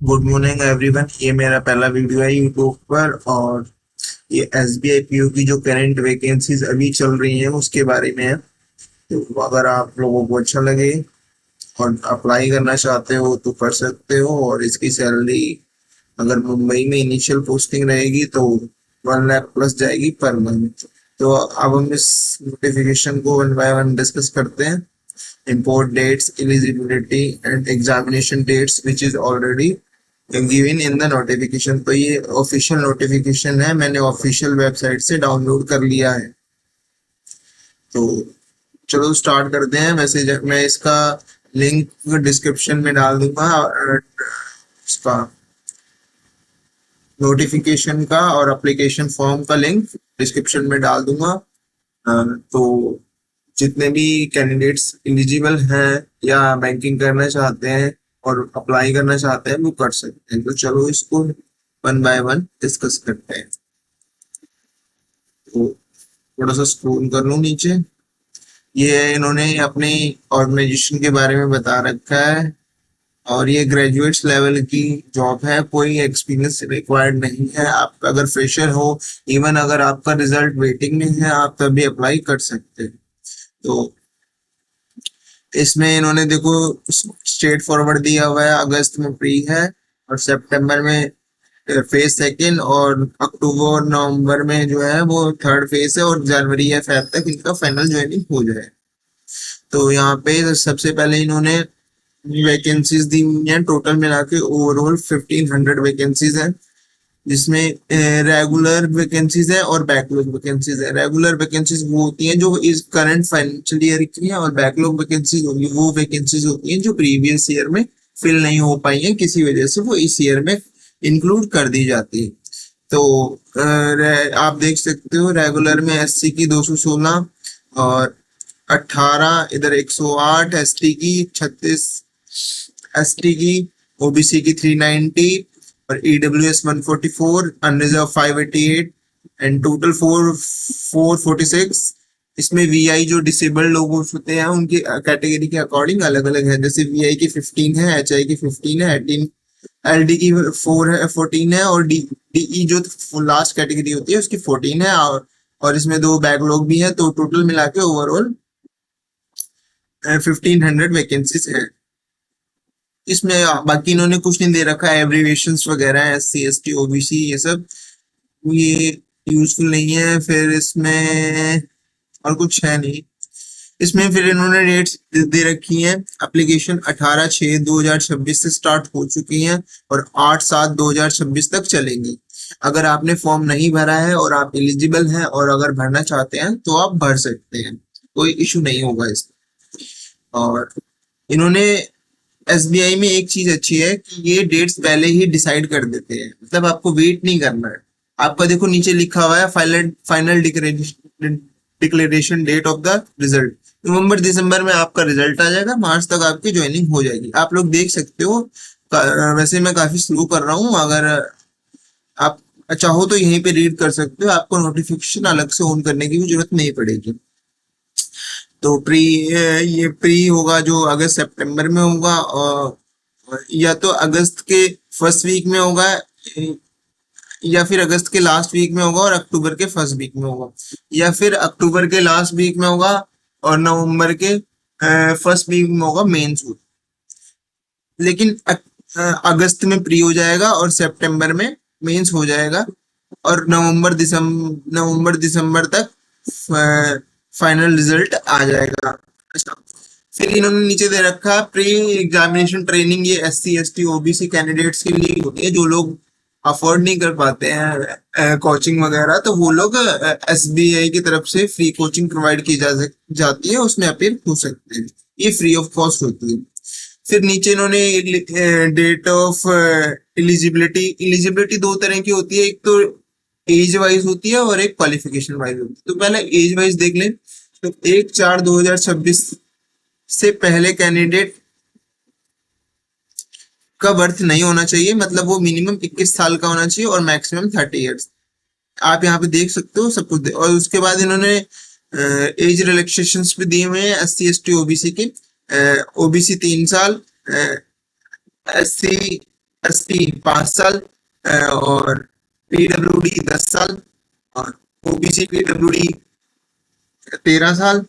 Good morning everyone. ये मेरा पहला वीडियो है यूट्यूब पर और ये एसबीआई पीओ की जो करंट वैकेंसीज अभी चल रही हैं उसके बारे में है। तो अगर आप लोगों को अच्छा लगे और अप्लाई करना चाहते हो तो कर सकते हो। और इसकी सैलरी अगर मुंबई में इनिशियल पोस्टिंग रहेगी तो 1 लाख प्लस जाएगी पर मंथ। तो अब हम इस नोटिफिकेशन को वन बाय वन डिस्कस करते हैं। import dates, eligibility and examination dates which is already given in the notification. तो ये ऑफिशियल नोटिफिकेशन है, मैंने ऑफिशियल वेबसाइट से डाउनलोड कर लिया है। तो चलो स्टार्ट करते हैं। वैसे मैं इसका लिंक डिस्क्रिप्शन में डाल दूंगा और इसका नोटिफिकेशन का और एप्लीकेशन फॉर्म का लिंक डिस्क्रिप्शन में डाल दूंगा। तो जितने भी कैंडिडेट्स एलिजिबल हैं या बैंकिंग करना चाहते हैं और अप्लाई करना चाहते हैं वो कर सकते हैं। तो चलो इसको वन बाय वन डिस्कस करते हैं। तो थोड़ा सा स्क्रॉल कर लूँ नीचे। ये इन्होंने अपनी ऑर्गेनाइजेशन के बारे में बता रखा है और ये ग्रेजुएट्स लेवल की जॉब है, कोई एक्सपीरियंस रिक्वायर्ड नहीं है। आप अगर फ्रेशर हो, इवन अगर आपका रिजल्ट वेटिंग में है, आप तभी अप्लाई कर सकते हैं। तो इसमें इन्होंने देखो स्ट्रेट फॉरवर्ड दिया हुआ है। अगस्त में प्री है और सितंबर में फेज सेकेंड और अक्टूबर नवंबर में जो है वो थर्ड फेज है और जनवरी या फेब तक इनका फाइनल ज्वाइनिंग हो जाए। तो यहाँ पे सबसे पहले इन्होंने वैकेंसीज दी हुई हैं। टोटल मिला के ओवरऑल 1500 वैकेंसीज हैं, जिसमें रेगुलर वैकेंसीज है और बैकलॉग वैकेंसीज है। रेगुलर वैकेंसीज वो होती हैं जो इस करंट फाइनेंशियल ईयर की हैं और बैकलॉग वैकेंसीज होगी वो वैकेंसीज होती हैं जो प्रीवियस ईयर में फिल नहीं हो पाई हैं, किसी वजह से वो इस ईयर में इंक्लूड कर दी जाती है। तो आप देख सकते हो रेगुलर में एससी की 216 और 18 इधर 108, एसटी की 36, एसटी की, ओबीसी की 390 और ईडब्ल्यूएस 144, अनरिजर्व 588 एंड टोटल 446। इसमें वीआई जो डिसेबल्ड लोग होते हैं उनकी कैटेगरी के अकॉर्डिंग अलग अलग है। जैसे वीआई की 15 है, एचआई की 15 है, 18 एलडी की 4 है, 14 है और डीई जो लास्ट कैटेगरी होती है उसकी 14 है। और इसमें 2 बैकलॉग भी है। तो टोटल मिला के ओवरऑल 1500 वैकेंसीज है। इसमें बाकी इन्होंने कुछ नहीं दे रखा है, एब्रीविएशंस वगैरह, एससी एसटी ओबीसी ये सब ये यूजफुल नहीं है। फिर इसमें और कुछ है नहीं। इसमें फिर इन्होंने डेट्स दे रखी हैं। एप्लीकेशन 18/6/2026 से स्टार्ट हो चुकी हैं और 8/7/2026 तक चलेंगी। अगर आपने फॉर्म नहीं भरा है और आप एलिजिबल हैं और अगर भरना चाहते हैं तो आप भर सकते हैं, कोई इशू नहीं होगा इसका। और इन्होंने एसबीआई में एक चीज अच्छी है कि ये डेट्स पहले ही डिसाइड कर देते हैं, मतलब आपको वेट नहीं करना है। आपका देखो नीचे लिखा हुआ है final final declaration date of the result. नवंबर दिसंबर में आपका रिजल्ट आ जाएगा, मार्च तक आपकी ज्वाइनिंग हो जाएगी। आप लोग देख सकते हो। वैसे मैं काफी स्लो कर रहा हूँ, अगर आप चाहो तो यहीं पे रीड कर सकते हो, आपको नोटिफिकेशन अलग से ऑन करने की भी जरूरत नहीं पड़ेगी। तो ये प्री होगा जो अगस्त सितंबर में होगा, और या तो अगस्त के फर्स्ट वीक में होगा या फिर अगस्त के लास्ट वीक में होगा और अक्टूबर के फर्स्ट वीक में होगा, या फिर अक्टूबर के लास्ट वीक में होगा और नवंबर के फर्स्ट वीक में होगा मेन सूट। लेकिन अगस्त में प्री हो जाएगा और सितंबर में मेंस हो जाएगा और नवंबर दिसंबर तक फाइनल रिजल्ट आ जाएगा। अच्छा, फिर इन्होंने नीचे दे रखा प्री एग्जामिनेशन ट्रेनिंग। ये एससी एसटी ओबीसी कैंडिडेट्स के लिए होती है, जो लोग अफोर्ड नहीं कर पाते हैं कोचिंग वगैरह, तो वो लोग एसबीआई की तरफ से फ्री कोचिंग प्रोवाइड की जाती है, उसमें अपीयर हो सकते हैं। ये फ्री ऑफ कॉस्ट होती है। फिर नीचे इन्होंने डेट ऑफ एलिजिबिलिटी। एलिजिबिलिटी 2 तरह की होती है, एक तो एज वाइज होती है और एक क्वालिफिकेशन वाइज होती है। तो पहले एज वाइज देख लें। तो 1/4/2026 से पहले कैंडिडेट का बर्थ नहीं होना चाहिए, मतलब वो मिनिमम 21 साल का होना चाहिए और मैक्सिमम 30 ईयर्स। आप यहाँ पे देख सकते हो सब कुछ। और उसके बाद इन्होंने एज रिलैक्सेशंस भी दिए हुए हैं एससी एसटी ओबीसी के। ओबीसी 3 साल, एससी एसटी 5 साल, और पीडब्ल्यूडी 10 साल, और ओबीसी पीडब्ल्यूडी 13 साल,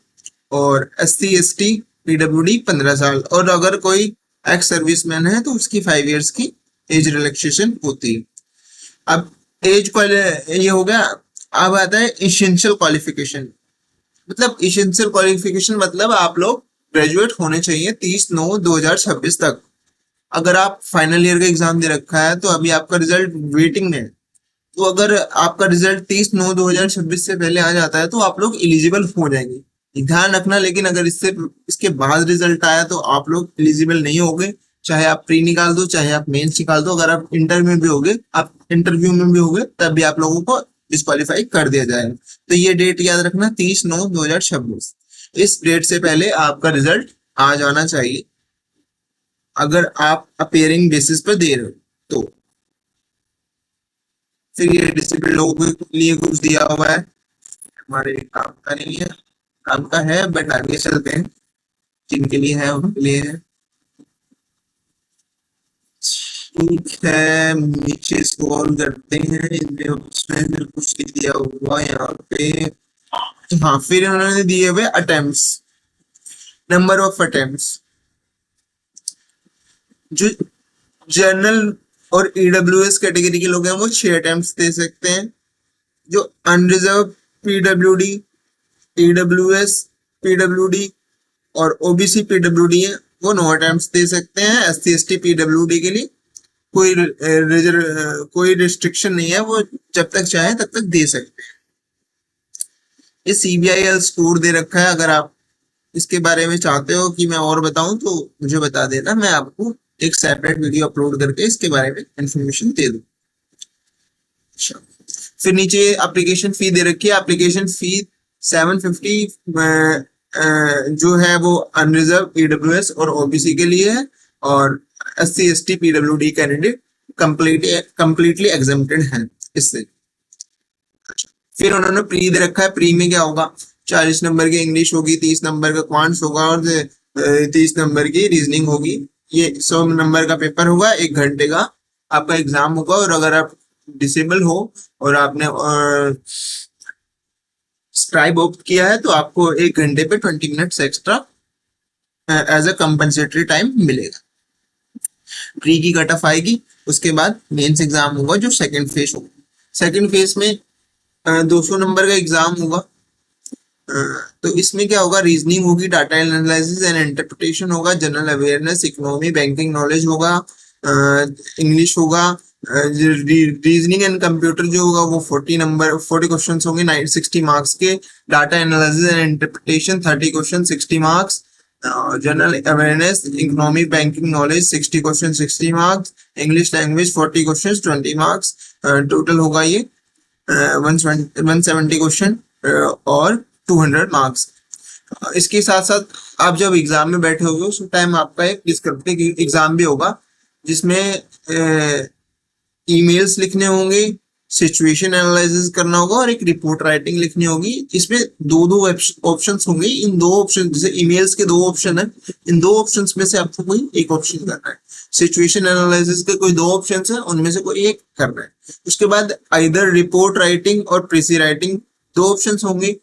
और एससी एसटी पीडब्ल्यूडी 15 साल, और अगर कोई एक्स सर्विसमैन है तो उसकी 5 इयर्स की एज रिलैक्सेशन होती है। अब एज ये हो गया। अब आता है इसेंशियल क्वालिफिकेशन। मतलब इसेंशियल क्वालिफिकेशन मतलब आप लोग ग्रेजुएट होने चाहिए 30/9/2026 तक। अगर आप फाइनल ईयर का एग्जाम दे रखा है तो अभी आपका रिजल्ट वेटिंग में है, तो अगर आपका रिजल्ट 30/9/2026 से पहले आ जाता है तो आप लोग एलिजिबल हो जाएंगे। ध्यान रखना, लेकिन अगर इसके बाद रिजल्ट आया तो आप लोग एलिजिबल नहीं होगे। चाहे आप प्री निकाल दो, चाहे आप मेंस निकाल दो, अगर आप इंटरव्यू में भी होगे तब भी आप लोगों को डिस्क्वालीफाई कर दिया जाएगा। तो ये डेट याद रखना, 30/9/2026। इस डेट से पहले आपका रिजल्ट आ जाना चाहिए अगर आप अपेयरिंग बेसिस पर दे रहे हो तो। फिर ये डिसेबल्ड लोगों के लिए कुछ दिया हुआ है, हमारे काम का नहीं है, काम का है बट आगे चलते हैं, जिनके लिए है उनके लिए है। ठीक है, नीचे स्क्रॉल करते हैं, इनमें उसमें फिर कुछ नहीं दिया हुआ यहाँ पे। हाँ, फिर उन्होंने दिए हुए अटेम्प्ट्स, नंबर ऑफ अटेम्प्ट्स। जो जनरल और ईडब्ल्यूएस कैटेगरी के लोग हैं वो 6 अटेम्प्ट्स दे सकते हैं। जो अनरिजर्व पीडब्ल्यूडी, ईडब्ल्यूएस पीडब्ल्यूडी और ओबीसी पीडब्ल्यूडी है वो 9 अटेम्प्ट्स दे सकते हैं। एससी एसटी पीडब्ल्यूडी के लिए कोई रिस्ट्रिक्शन नहीं है, वो जब तक चाहे तब तक दे सकते हैं। ये सीबीआईएल स्कोर दे रखा है, अगर आप इसके बारे में चाहते हो कि मैं और बताऊं तो मुझे बता देना, मैं आपको एक सेपरेट वीडियो अपलोड करके इसके बारे में इंफॉर्मेशन दे दूं। अच्छा, फिर नीचे एप्लीकेशन फी दे रखी है। एप्लीकेशन फी 750 जो है वो अनरिजर्व ईडब्ल्यूएस और ओबीसी के लिए है, और SC ST PWD candidate completely exempted है इससे। फिर उन्होंने प्री दे रखा है। प्री में क्या होगा, 40 नंबर की इंग्लिश होगी, 30 नंबर का क्वांट्स होगा, और 30 नंबर की रीजनिंग होगी। ये 100 नंबर का पेपर होगा, 1 घंटे का आपका एग्जाम होगा। और अगर आप डिसेबल हो और आपने स्क्राइब ऑप्ट किया है तो आपको 1 घंटे पे 20 minutes extra as a compensatory time मिलेगा। प्री की कट ऑफ आएगी, उसके बाद मेंस एग्जाम होगा जो सेकंड फेज होगा। सेकंड फेज में 200 नंबर का एग्जाम होगा। तो इसमें क्या होगा, रीजनिंग होगी, डाटा एनालिसिस एंड इंटरप्रिटेशन होगा, general awareness, economy, banking knowledge होगा, इंग्लिश होगा, रीजनिंग एंड कंप्यूटर जो होगा वो 40 क्वेश्चन होंगे 60 मार्क्स के, data analysis and interpretation 30 question 60 marks, general awareness, economy, banking knowledge 60 question 60 marks, English language 40 question 20 marks. Total होगा ये 170 क्वेश्चन और 200 मार्क्स। इसके साथ साथ आप जब एग्जाम में बैठे होगे उस टाइम आपका एक डिस्क्रिप्टिव एग्जाम भी होगा, जिसमें ईमेल्स लिखने होंगे, सिचुएशन एनालिसिस करना होगा और एक रिपोर्ट राइटिंग लिखनी होगी। इसमें दो दो ऑप्शंस होंगे। इन दो ऑप्शन, जैसे ईमेल्स के 2 ऑप्शन है, इन 2 ऑप्शंस में से आपको कोई एक ऑप्शन करना है। सिचुएशन एनालिसिस के कोई 2 ऑप्शंस है, उनमें से कोई एक करना है। उसके बाद आइदर रिपोर्ट राइटिंग और प्रेसी राइटिंग 2 ऑप्शंस होंगे,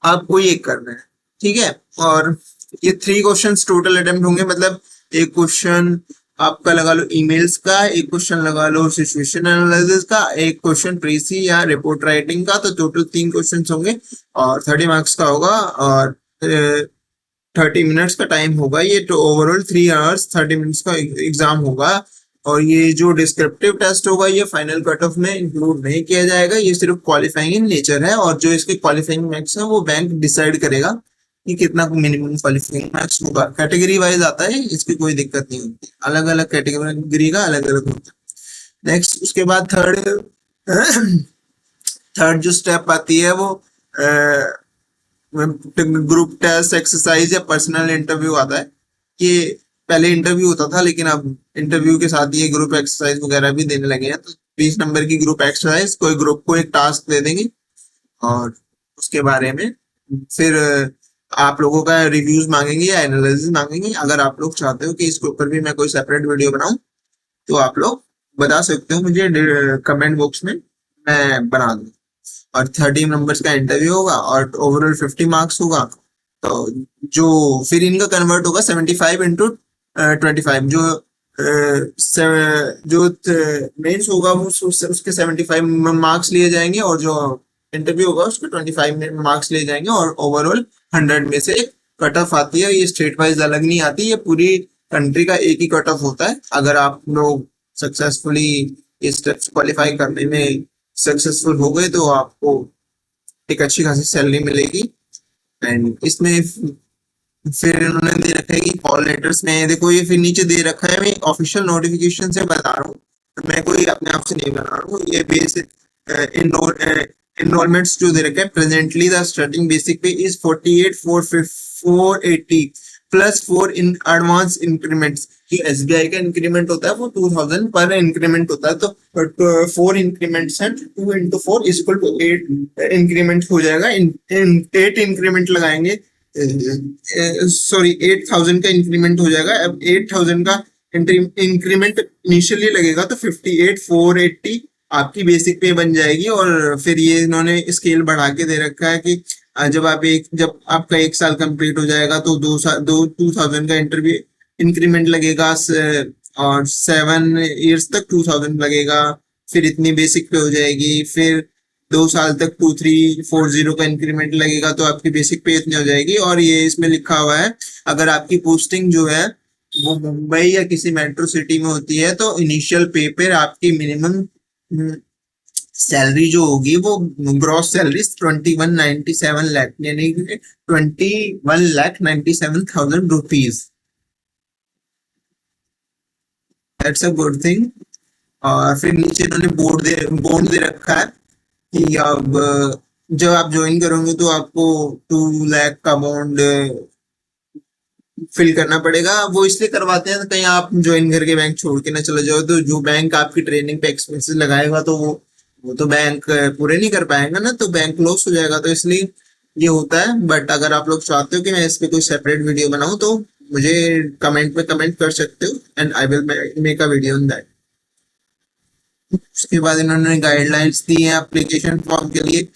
आप कोई एक करना है। ठीक है, और ये 3 क्वेश्चंस टोटल अटेम्प्ट होंगे। मतलब एक क्वेश्चन आपका लगा लो ईमेल्स का, एक क्वेश्चन लगा लो सिचुएशन एनालिसिस का, एक क्वेश्चन प्रेसी या रिपोर्ट राइटिंग का। तो टोटल 3 क्वेश्चन होंगे और 30 मार्क्स का होगा, और 30 मिनट्स का टाइम होगा। ये तो ओवरऑल 3 आवर्स 30 मिनट्स का एग्जाम होगा। और ये जो डिस्क्रिप्टिव टेस्ट होगा ये फाइनल कट ऑफ में इंक्लूड नहीं किया जाएगा, ये सिर्फ क्वालिफाइंग इन नेचर है। और जो इसके क्वालिफाइंग मार्क्स है वो बैंक डिसाइड करेगा कि कितना मिनिमम क्वालिफाइंग मार्क्स होगा। कैटेगरी वाइज आता है, इसकी कोई दिक्कत नहीं होती, अलग अलग कैटेगरी का अलग अलग होता है। नेक्स्ट, उसके बाद थर्ड जो स्टेप आती है वो ग्रुप टेस्ट, एक्सरसाइज या पर्सनल इंटरव्यू आता है। कि पहले इंटरव्यू होता था, लेकिन अब इंटरव्यू के साथ ये ग्रुप एक्सरसाइज वगैरह भी देने लगे हैं। तो 20 नंबर की ग्रुप एक्सरसाइज, कोई ग्रुप को एक टास्क दे देंगे और उसके बारे में फिर आप लोगों का रिव्यूज मांगेंगे या एनालिसिस मांगेंगे। अगर आप लोग चाहते हो कि इसके ऊपर भी मैं कोई सेपरेट वीडियो बनाऊं तो आप लोग बता सकते हो मुझे कमेंट बॉक्स में, मैं बना दूँ। और 30 नंबर्स का इंटरव्यू होगा और ओवरऑल 50 मार्क्स होगा। तो जो फिर इनका कन्वर्ट होगा 75 into 25, जो जो मेंस होगा वो उसके 75 मार्क्स लिए जाएंगे, और जो इंटरव्यू होगा उसके 25 मार्क्स लिए जाएंगे, और ओवरऑल 100 में से एक कट ऑफ आती है। ये स्टेट वाइज अलग नहीं आती, ये पूरी कंट्री का एक ही कट ऑफ होता है। अगर आप लोग सक्सेसफुली ये स्टेप्स क्वालिफाई करने में सक्सेसफुल हो गए तो आपको एक अच्छी खासी सैलरी मिलेगी। एंड इसमें फिर इन्होंने दे रखा है कि कॉल लेटर्स में, देखो ये फिर नीचे दे रखा है, मैं ऑफिशियल नोटिफिकेशन से बता रहा हूँ, मैं कोई अपने आप से नहीं बना रहा हूँ। ये बेसिक इनरोलमेंट्स जो दे रखे हैं, प्रेजेंटली द स्टार्टिंग बेसिक पे is 48,480 plus 4 in advance increments. कि एसबीआई का इंक्रीमेंट होता है वो 2000 पर इंक्रीमेंट होता है, तो 4 इंक्रीमेंट्स हैं, 2 into 4 is equal to 8 increment हो जाएगा। 8 इंक्रीमेंट लगाएंगे, सॉरी 8000 का इंक्रीमेंट हो जाएगा। अब 8000 का इंक्रीमेंट इनिशियली लगेगा तो 58,480 आपकी बेसिक पे बन जाएगी। और फिर ये इन्होंने स्केल बढ़ा के दे रखा है कि जब आपका 1 साल कंप्लीट हो जाएगा तो 2000 का इंटरव्यू इंक्रीमेंट लगेगा, और 7 इयर्स तक 2000 लगेगा। फिर इतनी बेसिक पे हो जाएगी। फिर 2 साल तक 2340 का इंक्रीमेंट लगेगा तो आपकी बेसिक पे इतनी हो जाएगी। और ये इसमें लिखा हुआ है, अगर आपकी पोस्टिंग जो है वो मुंबई या किसी मेट्रो सिटी में होती है तो इनिशियल पे पर आपकी मिनिमम सैलरी जो होगी वो ग्रॉस सैलरी 2197 लाख, यानी 21,97,000 rupees. That's a good thing. और फिर नीचे इन्होंने बॉन्ड दे रखा है कि अब जब आप ज्वाइन करोगे तो आपको 2 लाख का बॉन्ड फिल करना पड़ेगा। वो इसलिए करवाते हैं कहीं आप ज्वाइन करके बैंक छोड़ के ना चले जाओ, तो जो बैंक आपकी ट्रेनिंग पे एक्सपेंसेस लगाएगा तो वो तो बैंक पूरे नहीं कर पाएगा ना, तो बैंक लॉस हो जाएगा। तो इसलिए ये होता है। बट अगर आप लोग चाहते हो कि मैं इस पे कोई सेपरेट वीडियो बनाऊं तो मुझे कमेंट में कमेंट कर सकते हो, and I will make a video on that. उसके बाद इन्होंने गाइडलाइंस दी है एप्लीकेशन फॉर्म के लिए।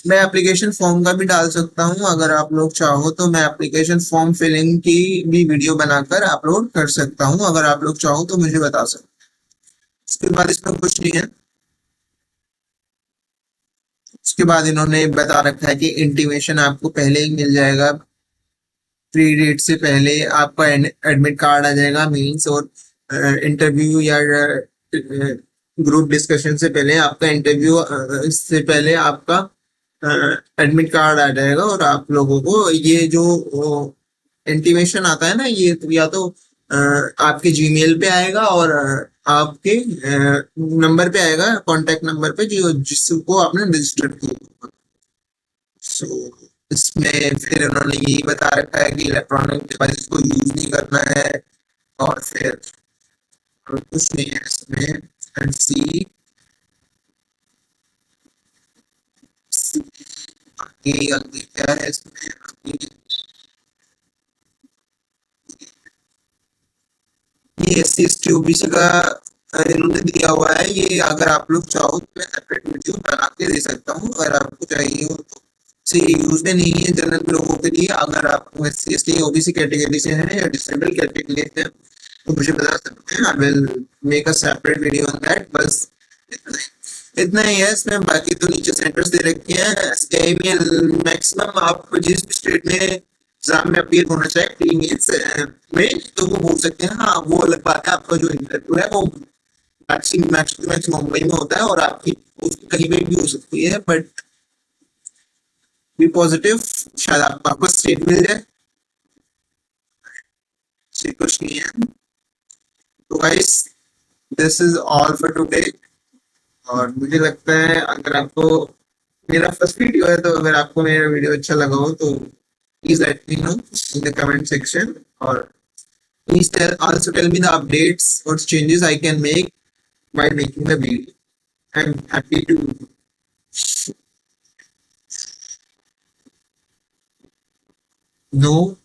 मैं एप्लीकेशन फॉर्म का भी डाल सकता हूँ, अगर आप लोग चाहो तो मैं एप्लीकेशन फॉर्म फिलिंग की भी वीडियो बनाकर अपलोड कर सकता हूँ, अगर आप लोग चाहो तो मुझे बता सकते हैं। उसके बाद इसमें कुछ नहीं है। उसके बाद इन्होंने बता रखा है कि इंटीमेशन आपको पहले ही मिल जाएगा, प्री डेट से पहले आपका एडमिट कार्ड आ जाएगा मेंस और इंटरव्यू या ग्रुप डिस्कशन से पहले आपका इंटरव्यू से पहले आपका एडमिट कार्ड आ जाएगा। और आप लोगों को ये जो इंटीमेशन आता है ना, ये या तो आपके जीमेल पे आएगा और आपके नंबर पे आएगा, कांटेक्ट नंबर पे जो जिसको आपने रजिस्टर किया। सो इसमें फिर उन्होंने यही बता रखा है कि इलेक्ट्रॉनिक डिवाइस को यूज नहीं करना है। और फिर कुछ नहीं है इसमें। एंड सी आगे आगे क्या है इसमें आगे, ये S C S T OBC का इन्होंने दिया हुआ है। ये अगर आप लोग चाहो तो मैं सेपरेट वीडियो बना के दे सकता हूँ, अगर आपको चाहिए हो तो। से यूज में नहीं है जनरल लोगों के लिए। अगर आप S C S T OBC category से हैं या डिसेबल कैटेगरी से हैं तो मुझे बता सकते हैं, I will make a separate video on that. बस इतना ही है इसमें। बाकी तो नीचे सेंटर्स दे रखे हैं एसबीआई में। मैक्सिमम आप जिस भी स्टेट में एग्जाम में अपीयर होना चाहे प्री मेंस में तो वो हो सकते हैं। हाँ वो अलग बात है, आपका जो इंटरव्यू है वो मैक्स मुंबई में होता है और आपकी पोस्ट कहीं पे भी हो सकती है। बट बी पॉजिटिव, शायद आपको आपको स्टेट मिल जाए, कुछ नहीं है। तो guys this is all for today. और मुझे लगता है अगर आपको मेरा फर्स्ट वीडियो है तो अगर आपको मेरा वीडियो अच्छा लगा हो तो please let me know in the comment section. और please also tell me the updates or changes I can make by making the video. I'm happy to know